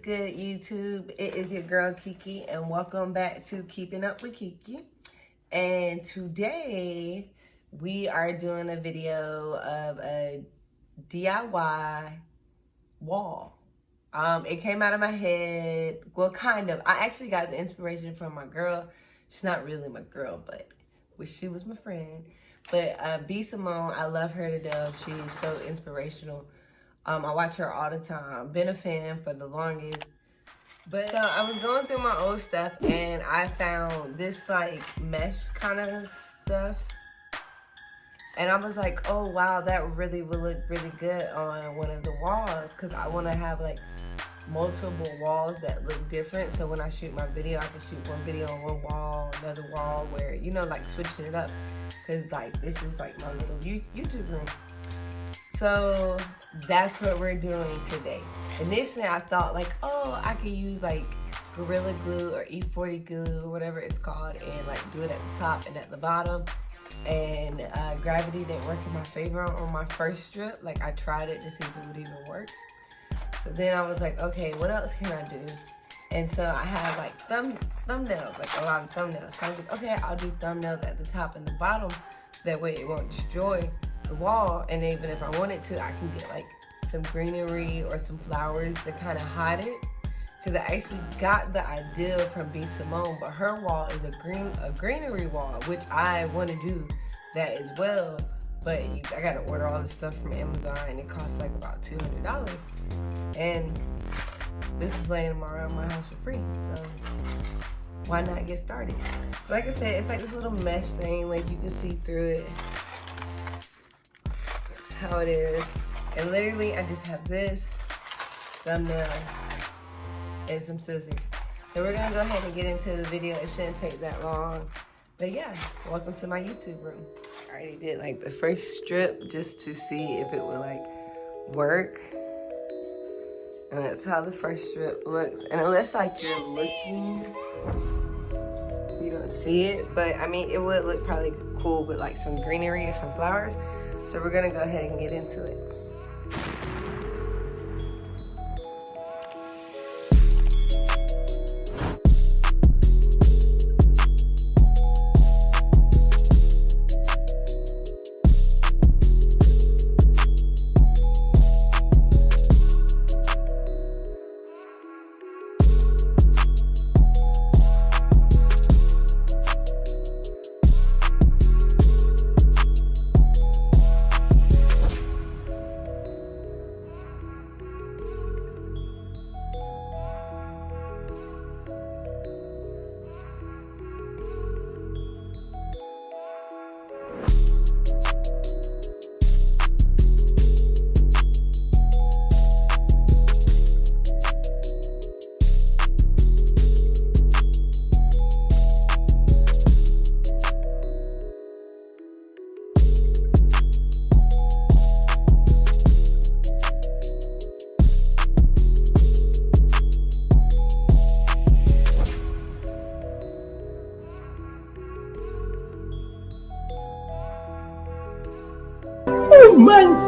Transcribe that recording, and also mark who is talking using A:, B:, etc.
A: good, YouTube? It is your girl Kiki, and welcome back to Keeping Up with Kiki. And today we are doing a video of a DIY wall. It came out of my head. Well, kind of. I actually got the inspiration from my girl. She's not really my girl, but she was my friend. But B. Simone, I love her to death. She's so inspirational. I watch her all the time. Been a fan for the longest. But so I was going through my old stuff and I found this like mesh kind of stuff. And I was like, oh wow, that really would look really good on one of the walls, because I want to have like multiple walls that look different. So when I shoot my video, I can shoot one video on one wall, another wall, where, you know, like switching it up. Because like this is like my little YouTube room. So that's what we're doing today. Initially, I thought like, oh, I could use like Gorilla Glue or E40 glue or whatever it's called, and like do it at the top and at the bottom. And gravity didn't work in my favor on my first strip. Like I tried it to see if it would even work. So then I was like, okay, what else can I do? And so I have like thumbnails, like a lot of thumbnails. So I was like, okay, I'll do thumbnails at the top and the bottom. That way it won't destroy the wall. And even if I wanted to, I can get like some greenery or some flowers to kind of hide it. Because I actually got the idea from B. Simone, but her wall is a greenery wall, which I want to do that as well. But I got to order all this stuff from Amazon, and it costs like about $200. And this is laying around my house for free, so why not get started? So like I said, it's like this little mesh thing, like you can see through it. That's how it is. And literally, I just have this thumbnail and some scissors. So we're gonna go ahead and get into the video. It shouldn't take that long. But yeah, welcome to my YouTube room. I already did like the first strip just to see if it would like work. And that's how the first strip looks. And unless like you're looking, you don't see it. But I mean, it would look probably cool with like some greenery or some flowers. So we're gonna go ahead and get into it.
B: Oh my